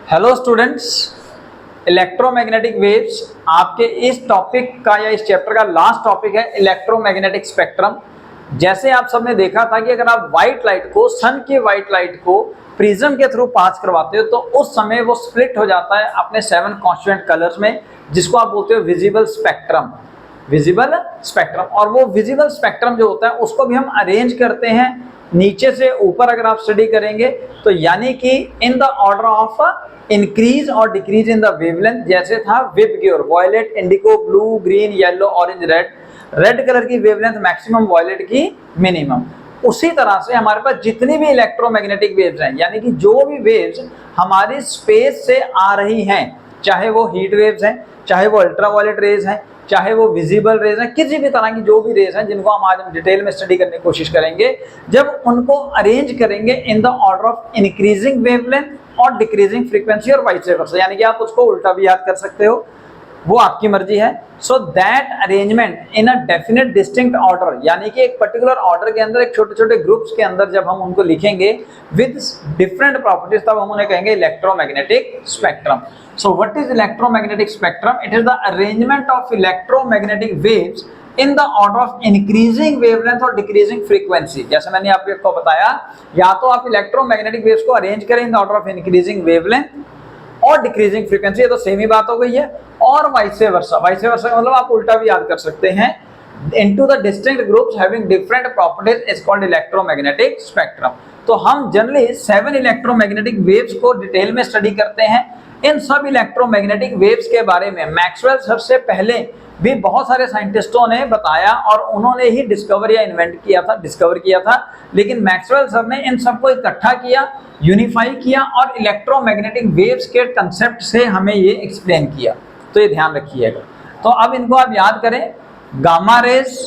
Hello students, electromagnetic waves आपके इस topic का या इस चैप्टर का लास्ट टॉपिक है इलेक्ट्रोमैग्नेटिक स्पेक्ट्रम। जैसे आप सबने देखा था कि अगर आप व्हाइट लाइट को, सन की व्हाइट लाइट को प्रिज्म के थ्रू पास करवाते हो तो उस समय वो स्प्लिट हो जाता है अपने 7 कॉन्स्टिट्यूएंट कलर्स में, जिसको आप बोलते हो विजिबल स्पेक्ट्रम। विजिबल स्पेक्ट्रम, और वो विजिबल स्पेक्ट्रम जो होता है उसको भी हम अरेंज करते हैं नीचे से ऊपर। अगर आप स्टडी करेंगे तो यानी कि in the order of increase और डिक्रीज इन द वेवलेंथ, जैसे था VIBGYOR violet, indigo, blue, green, yellow, orange, red. Red colour की वेवलेंथ मैक्सिमम, वॉयलेट की मिनिमम। उसी तरह से हमारे पास जितनी भी इलेक्ट्रोमैग्नेटिक वेव्स हैं, यानी कि जो भी वेव्स हमारी स्पेस से आ रही हैं, चाहे वो हीट वेव्स हैं, चाहे वो अल्ट्रावायलेट रेज हैं, चाहे वो विजिबल रेज हैं, किसी भी तरह की जो भी रेज हैं जिनको हम आज डिटेल में स्टडी करने की कोशिश करेंगे, जब उनको अरेंज करेंगे इन the order of increasing wavelength और डिक्रीजिंग फ्रीक्वेंसी और वाइस वर्सा, यानी कि आप उसको उल्टा भी याद कर सकते हो, वो आपकी मर्जी है। So that arrangement in a definite distinct order, यानी कि एक पर्टिकुलर ऑर्डर के अंदर, एक छोटे छोटे ग्रुप्स के अंदर जब हम उनको लिखेंगे विद डिफरेंट प्रॉपर्टीज, तब हम उन्हें कहेंगे electromagnetic spectrum. So what is electromagnetic spectrum? It is the arrangement of electromagnetic waves in the order of increasing wavelength और decreasing frequency। जैसे मैंने आपको बताया, या तो आप इलेक्ट्रोमैग्नेटिक वेव्स को अरेंज करें इन the order of increasing wavelength और डिक्रीजिंग फ्रीक्वेंसी, ये तो सेम ही बात हो गई है। और वाइस वर्सा, वाइस वर्सा मतलब आप उल्टा भी याद कर सकते हैं, into the distinct groups having different properties is called electromagnetic spectrum। तो हम जनरली 7 इलेक्ट्रोमैग्नेटिक वेव्स को डिटेल में स्टडी करते हैं। इन सब इलेक्ट्रोमैग्नेटिक वेव्स के बारे में मैक्सवेल सर से पहले भी बहुत सारे साइंटिस्टों ने बताया और उन्होंने ही डिस्कवर या डिस्कवर किया था, लेकिन मैक्सवेल सर ने इन सबको इकट्ठा किया, यूनिफाई किया और इलेक्ट्रोमैग्नेटिक वेव्स के कंसेप्ट से हमें ये एक्सप्लेन किया। तो ये ध्यान रखिएगा। तो अब इनको आप याद करें, gamma rays,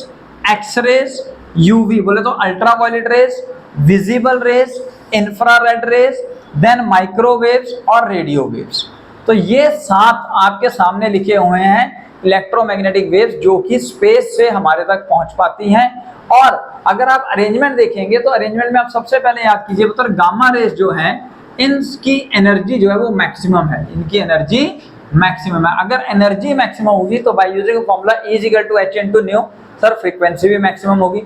X rays, UV बोले तो ultraviolet rays, visible rays, infrared rays, then microwaves और रेडियो वेव्स। तो ये 7 आपके सामने लिखे हुए हैं इलेक्ट्रोमैग्नेटिक वेव्स जो कि स्पेस से हमारे तक पहुंच पाती हैं। और अगर आप अरेंजमेंट देखेंगे तो अरेंजमेंट में आप सबसे पहले याद कीजिए पुत्र, गामा रेज जो है इनकी एनर्जी जो है वो मैक्सिमम है, इनकी एनर्जी मैक्सिमम है। अगर एनर्जी मैक्सिमम होगी तो by using formula E = h × nu, sir frequency भी मैक्सिमम होगी।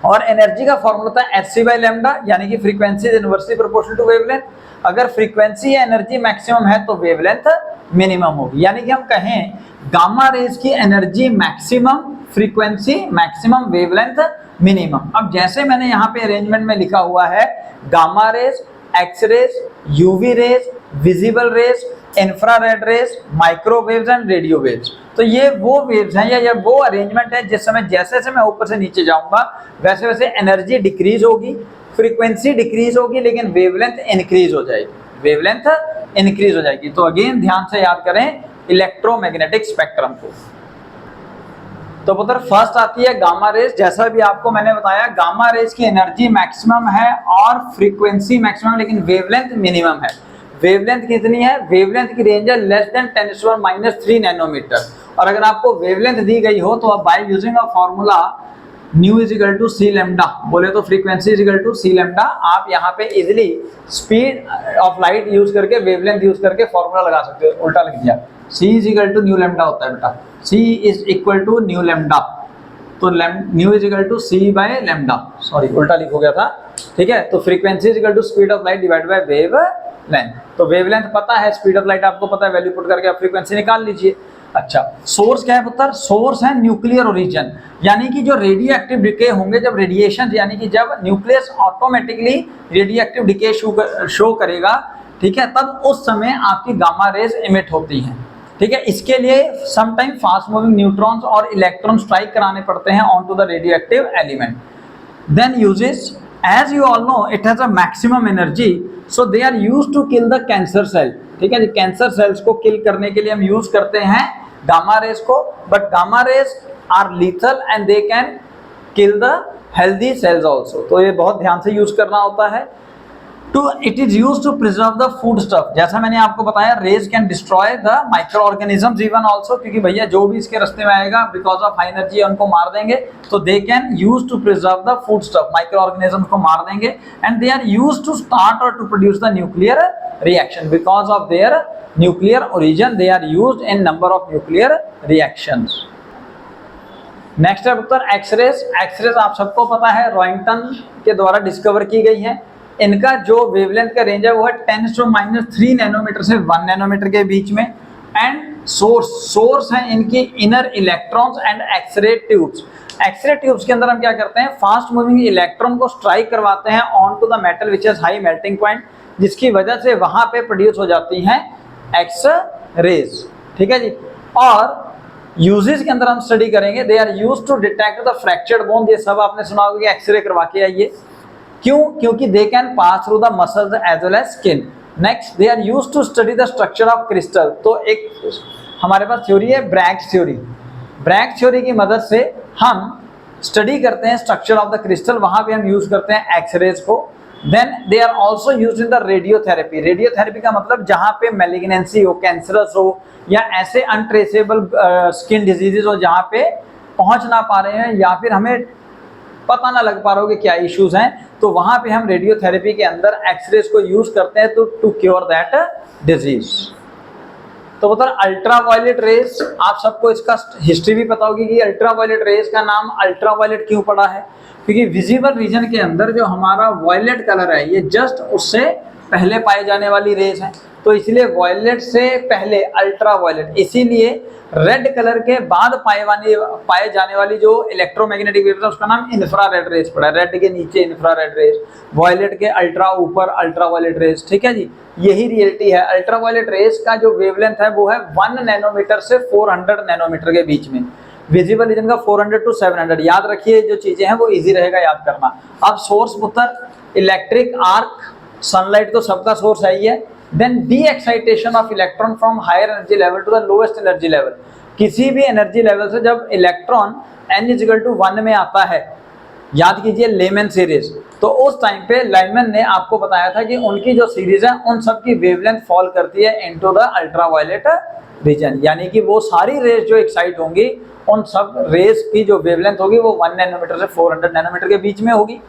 और एनर्जी का फॉर्मूला था hc/λ, यानी कि frequency is inversely proportional to wavelength. अगर फ्रीक्वेंसी या एनर्जी मैक्सिमम है तो वेवलेंथ मिनिमम होगी, यानी कि हम कहें गामा रेज की energy maximum, frequency maximum, wavelength minimum. अब जैसे मैंने यहाँ पे अरेंजमेंट में लिखा हुआ है, gamma rays, X rays, UV rays, visible rays, infrared rays, microwaves and radio waves. तो ये वो वेव्स हैं या ये वो अरेंजमेंट है जिस समय जैसे जैसे मैं ऊपर से नीचे जाऊंगा वैसे वैसे एनर्जी डिक्रीज होगी, फ्रीक्वेंसी डिक्रीज होगी, लेकिन वेवलेंथ इंक्रीज हो जाएगी, वेवलेंथ इंक्रीज हो जाएगी। तो अगेन ध्यान से याद करें इलेक्ट्रोमैग्नेटिक स्पेक्ट्रम को। तो पुत्र फर्स्ट आती है गामा रेज। जैसा भी आपको मैंने बताया, गामा रेज की एनर्जी मैक्सिमम है और फ्रीक्वेंसी मैक्सिमम, लेकिन वेवलेंथ मिनिमम है। वेवलेंथ कितनी है? वेवलेंथ की रेंज है लेस देन 10⁻³ नैनोमीटर। और अगर आपको वेवलेंथ दी गई हो तो आप by using a formula new = c⁻, बोले तो फ्रीक्वेंसी = c⁻, आप यहाँ पे easily speed of light use करके, वेवलेंथ यूज करके फॉर्मूला लगा सकते हो। उल्टा लिख दिया, c = ν होता है बेटा, c = ν। तो न्यू c/λ, सॉरी उल्टा लिख हो गया था, ठीक है। तो frequency speed of light divide by wave length. तो वेवलेंथ पता है, स्पीड ऑफ लाइट आपको पता है, वैल्यू पुट करके आप फ्रीक्वेंसी निकाल लीजिए। अच्छा, सोर्स क्या है पुत्र? सोर्स है न्यूक्लियर ओरिजिन, यानी कि जो रेडियो एक्टिव डिके होंगे, जब रेडिएशन, यानी कि जब nucleus automatically radio active decay show करेगा, ठीक है, तब उस समय आपकी गामा रेज इमिट होती हैं, ठीक है। इसके लिए समटाइम फास्ट मूविंग न्यूट्रॉन्स और इलेक्ट्रॉन स्ट्राइक कराने पड़ते हैं on to the radioactive element. Then uses, as you all know it has a maximum energy, so they are used to kill the cancer cell, ठीक है। Cancer cells को किल करने के लिए हम यूज करते हैं गामा रेज को, but gamma rays are lethal and they can kill the healthy cells also. तो ये बहुत ध्यान से यूज करना होता है। It is used to preserve the food stuff. जैसा मैंने आपको बताया, rays can destroy the micro organisms even also, क्योंकि भैया जो भी इसके रास्ते में आएगा बिकॉज ऑफ हाई एनर्जी उनको मार देंगे। तो they can use to preserve the food stuff, microorganisms को मार देंगे। And they are use to start और to produce the nuclear reaction because of their nuclear origin, they are used in number of nuclear reactions. Next है उत्तर X-rays. X-rays आप सबको पता है रॉयंगटन के द्वारा डिस्कवर की गई है। इनका जो वेवलेंथ का रेंज है वो है 10⁻³ नैनोमीटर से 1 नैनोमीटर के बीच में। एंड सोर्स है इनकी inner electrons and X ray tubes. X ray tubes के अंदर हम क्या करते हैं, फास्ट मूविंग इलेक्ट्रॉन को स्ट्राइक करवाते हैं on to the metal which is high melting point, जिसकी वजह से वहां पे प्रोड्यूस हो जाती हैं एक्स रेज। ठीक है जी। और यूजेस के अंदर हम स्टडी करेंगे, they are used to detect the fractured bone. ये सब आपने सुना होगा कि एक्सरे करवा के आइए। क्यों? क्योंकि they can pass through the muscles as well as skin. Next, they are used to study the structure of crystal. तो एक हमारे पास थ्योरी है ब्रैग्स थ्योरी। ब्रैग्स थ्योरी की मदद से हम स्टडी करते हैं स्ट्रक्चर ऑफ द क्रिस्टल, वहां पे हम यूज करते हैं एक्सरेज को। Then they are also used in the radiotherapy. Radiotherapy का मतलब जहां पे मैलिग्नेंसी हो, कैंसरस हो या ऐसे अनट्रेसेबल स्किन डिजीजेज हो जहां पे पहुंच ना पा रहे हैं या फिर हमें पता ना लग पा रहा हो कि क्या इश्यूज हैं, तो वहां पे हम रेडियोथेरेपी के अंदर एक्सरेज को यूज करते हैं टू क्योर दैट डिजीज। तो बता अल्ट्रावायलेट रेज, आप सबको इसका हिस्ट्री भी पता होगी कि अल्ट्रावायलेट रेज का नाम अल्ट्रावायलेट क्यों पड़ा है, क्योंकि विजिबल रीजन के अंदर जो हमारा वायलेट कलर है ये जस्ट उससे पहले पाए जाने वाली रेज है, तो इसलिए वायलेट से पहले अल्ट्रावायलेट। इसीलिए रेड कलर के बाद पाए जाने वाली जो इलेक्ट्रोमैग्नेटिक वेव्स है उसका नाम इंफ्रारेड रेज पड़ा है। रेड के नीचे इंफ्रारेड रेज, वायलेट के अल्ट्रा ऊपर अल्ट्रावायलेट रेज। ठीक है जी, यही रियलिटी है। अल्ट्रावायलेट रेज का जो वेवलेंथ है वो है 1 नैनोमीटर से 400 नैनोमीटर के बीच में। विजिबल रीजन का 400 to 700। याद रखिए जो चीजें हैं वो इजी रहेगा याद करना। अब सोर्स पुत्र इलेक्ट्रिक आर्क, सनलाइट तो सबका सोर्स है ही है। Then the excitation of electron from higher energy level to the lowest energy level. किसी भी एनर्जी लेवल से जब इलेक्ट्रॉन n=1 में आता है, याद कीजिए लेमन सीरीज, तो उस टाइम पे लाइमन ने आपको बताया था कि उनकी जो सीरीज है उन सब की वेवलेंथ फॉल करती है इनटू द अल्ट्रावायलेट रीजन, यानी कि वो सारी रेज जो एक्साइट होंगी उन सब रेज की जो वेवलेंथ होगी वो 1 नैनोमीटर से 400 नैनोमीटर के बीच में होगी।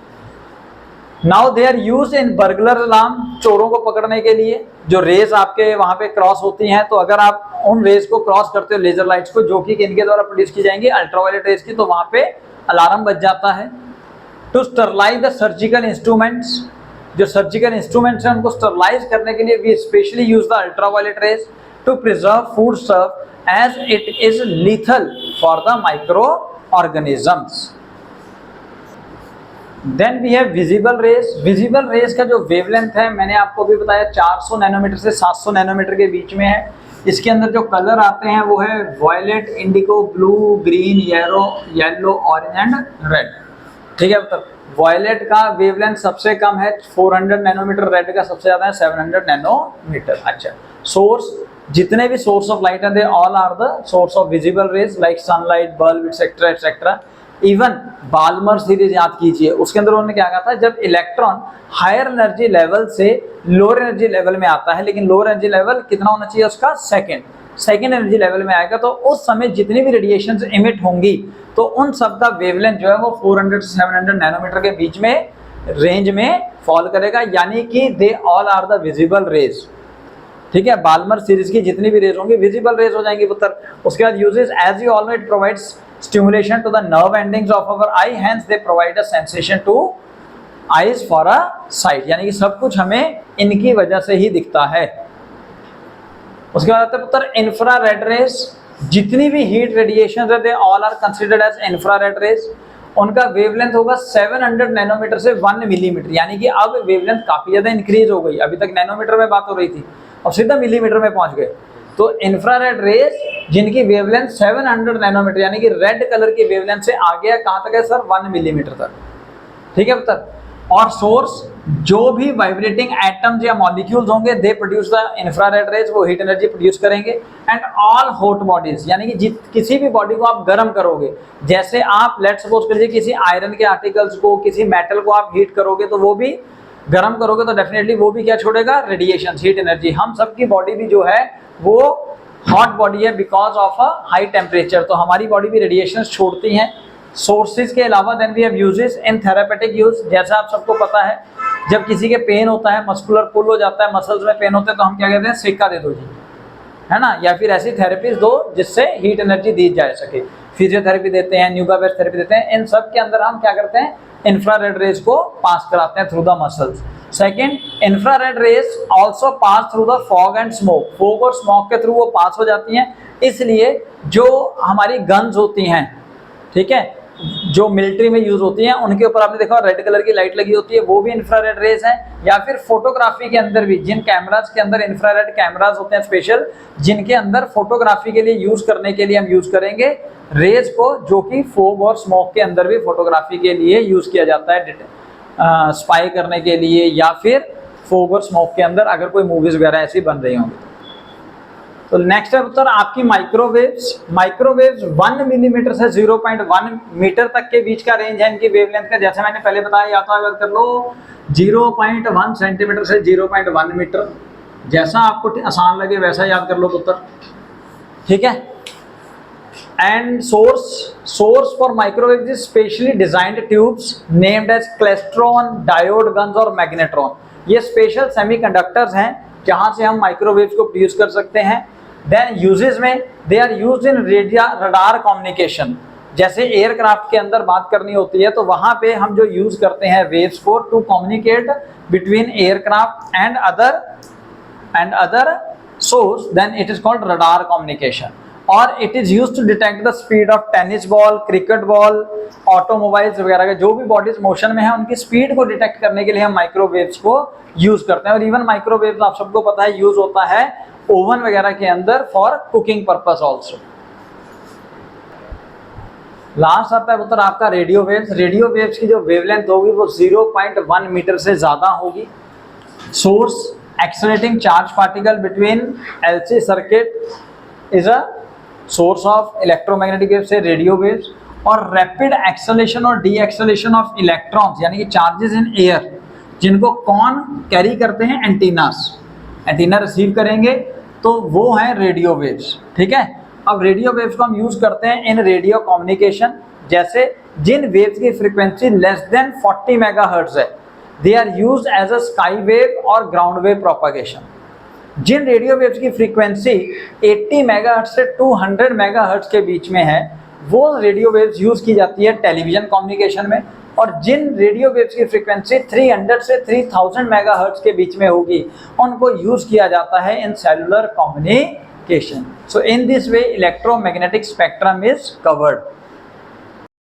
Now they are use in burglar alarm, चोरों को पकड़ने के लिए जो रेज आपके वहां पे क्रॉस होती हैं, तो अगर आप उन रेज को क्रॉस करते हो लेजर लाइट्स को जो कि इनके द्वारा प्रोड्यूस की जाएंगी अल्ट्रावायलेट रेज की, तो वहां पे अलार्म बज जाता है। To sterilise the surgical instruments, जो सर्जिकल इंस्ट्रूमेंट्स हैं उनको स्टरलाइज करने के लिए we specially use the ultraviolet rays to preserve food stuff as it is lethal for the micro organisms. Then we have visible rays. Visible rays का जो wavelength है मैंने आपको भी बताया 400 नैनोमीटर से 700 नैनोमीटर के बीच में है। इसके अंदर जो कलर आते हैं वो है violet, indigo, blue, green, yellow, orange and red. ठीक है, मतलब वायलेट का वेवलेंथ सबसे कम है 400 नैनोमीटर, रेड का सबसे ज्यादा है 700 नैनोमीटर। अच्छा, सोर्स, जितने भी सोर्स ऑफ लाइट है they all are the source of visible rays like sunlight, bulb etcetera etcetera. Even Balmer series याद कीजिए, उसके अंदर उन्होंने क्या कहा था, जब इलेक्ट्रॉन हायर एनर्जी लेवल से लोअर एनर्जी लेवल में आता है, लेकिन लोअर एनर्जी लेवल कितना होना चाहिए उसका, सेकेंड एनर्जी लेवल में आएगा, तो उस समय जितनी भी रेडिएशंस इमिट होंगी तो उन सब का वेवलेंथ जो है वो 400 से 700 नैनोमीटर के बीच में रेंज में फॉल करेगा, यानी कि they all are the visible rays. ठीक है, बाल्मर सीरीज की जितनी भी रेज होंगी विजिबल रेज हो जाएंगी पुत्र। उसके बाद uses, as you already provides stimulation to the nerve endings of our eye, hence they provide a sensation to eyes for a sight, यानी कि सब कुछ हमें इनकी वजह से ही दिखता है। उसके बाद आते हैं पुत्र इंफ्रारेड रेज। जितनी भी हीट रेडिएशन है they all are considered as infrared rays. उनका वेवलेंथ होगा 700 नैनोमीटर से 1 मिलीमीटर, यानी कि अब वेवलेंथ काफी ज्यादा इंक्रीज हो गई। अभी तक नैनोमीटर में बात हो रही थी और सीधा मिलीमीटर में पहुंच गए। तो इंफ्रारेड रेज जिनकी वेवलेंथ 700 नैनोमीटर, यानी कि रेड कलर की वेवलेंथ से आ गया कहां तक है सर, 1 मिलीमीटर तक। ठीक है पुत्र, और सोर्स जो भी वाइब्रेटिंग एटम्स या मॉलिक्यूल्स होंगे they produce the infrared rays, वो हीट एनर्जी प्रोड्यूस करेंगे। एंड ऑल हॉट बॉडीज, यानी कि किसी भी बॉडी को आप गर्म करोगे, जैसे आप लेट्स सपोज करिए किसी आयरन के आर्टिकल्स को, किसी मेटल को आप हीट करोगे तो वो भी गर्म करोगे तो डेफिनेटली वो भी क्या छोड़ेगा, रेडिएशन, हीट एनर्जी। हम सबकी बॉडी भी जो है वो हॉट बॉडी है because of a high temperature, तो हमारी बॉडी भी रेडिएशन छोड़ती हैं। सोर्सेज के अलावा then we have uses in therapeutic use. जैसा आप सबको पता है जब किसी के पेन होता है, मस्कुलर पुल हो जाता है, मसल्स में पेन होते हैं, तो हम क्या कहते हैं, सेका दे दो जी, है ना, या फिर ऐसी थेरेपीज दो जिससे हीट एनर्जी दी जा सके। फिजियोथेरेपी देते हैं, न्यूगा बेस्ड थेरेपी देते हैं, इन सब के अंदर हम क्या करते हैं, इंफ्रारेड रेज को पास कराते हैं through the muscles. Second, infrared rays also pass through the fog and smoke. Fog और स्मोक के थ्रू वो पास हो जाती हैं, इसलिए जो हमारी गन्स होती हैं, ठीक है, जो मिलिट्री में यूज होती हैं, उनके ऊपर आपने देखा रेड कलर की लाइट लगी होती है, वो भी इंफ्रारेड रेज है। या फिर फोटोग्राफी के अंदर भी जिन कैमराज के अंदर इंफ्रारेड कैमराज होते हैं स्पेशल, जिनके अंदर फोटोग्राफी के लिए यूज करने के लिए हम यूज करेंगे रेज को, जो कि फोग और स्मोक के अंदर भी फोटोग्राफी के लिए यूज किया जाता है, स्पाई करने के लिए, या फिर फोग और स्मोक के अंदर अगर कोई मूवीज वगैरह ऐसी बन रही होंगी। तो नेक्स्ट है उत्तर आपकी माइक्रोवेव्स। माइक्रोवेव्स 1 मिलीमीटर से 0.1 मीटर तक के बीच का रेंज है इनकी वेवलेंथ का। जैसे मैंने पहले बताया, या तो याद कर लो 0.1 सेंटीमीटर से 0.1 मीटर, जैसा आपको आसान लगे वैसा याद कर लो उत्तर, ठीक है। And source for microwave is specially designed tubes named as klystron, diode guns और मैग्नेट्रॉन। ये स्पेशल सेमीकंडक्टर्स हैं जहां से हम माइक्रोवेव्स को प्रोड्यूस कर सकते हैं। देन यूजेस में they are used in radar communication. जैसे एयरक्राफ्ट के अंदर बात करनी होती है तो वहां पे हम जो यूज करते हैं वेव्स को to communicate between aircraft and other source, then it is called radar communication. और it is used to detect the speed of tennis ball, cricket ball, automobiles वगैरह के जो भी बॉडीज मोशन में है उनकी स्पीड को डिटेक्ट करने के लिए हम माइक्रोवेव्स को यूज करते हैं। और इवन माइक्रोवेव्स आप सबको पता है यूज होता है ओवन वगैरह के अंदर for cooking purpose also. Last आता है उत्तर आपका रेडियो वेव्स। रेडियो वेव्स की जो वेवलेंथ होगी वो 0.1 मीटर से ज्यादा होगी। Source accelerating charge particle between LC circuit is a source of electromagnetic waves से रेडियो वेव्स। और रैपिड एक्सेलरेशन और डी एक्सेलरेशन ऑफ इलेक्ट्रॉन्स यानी कि चार्जेस इन एयर, जिनको कौन कैरी करते हैं, एंटीनास, एंटीना रिसीव करेंगे, तो वो है रेडियो वेव्स, ठीक है। अब रेडियो वेव्स को हम यूज करते हैं इन रेडियो कम्युनिकेशन। जैसे जिन वेव्स की फ्रीक्वेंसी लेस देन 40 मेगाहर्ट्ज है, they are used as a sky wave और ग्राउंड वेव प्रोपगेशन। जिन रेडियो वेव्स की फ्रीक्वेंसी 80 मेगाहर्ट्ज से 200 मेगाहर्ट्ज के बीच में है, वो रेडियो वेव्स यूज की जाती है टेलीविजन कम्युनिकेशन में। और जिन रेडियो वेव्स की फ्रीक्वेंसी 300 से 3000 मेगाहर्ट्ज के बीच में होगी, उनको यूज किया जाता है in cellular communication. So in this way electromagnetic spectrum is covered.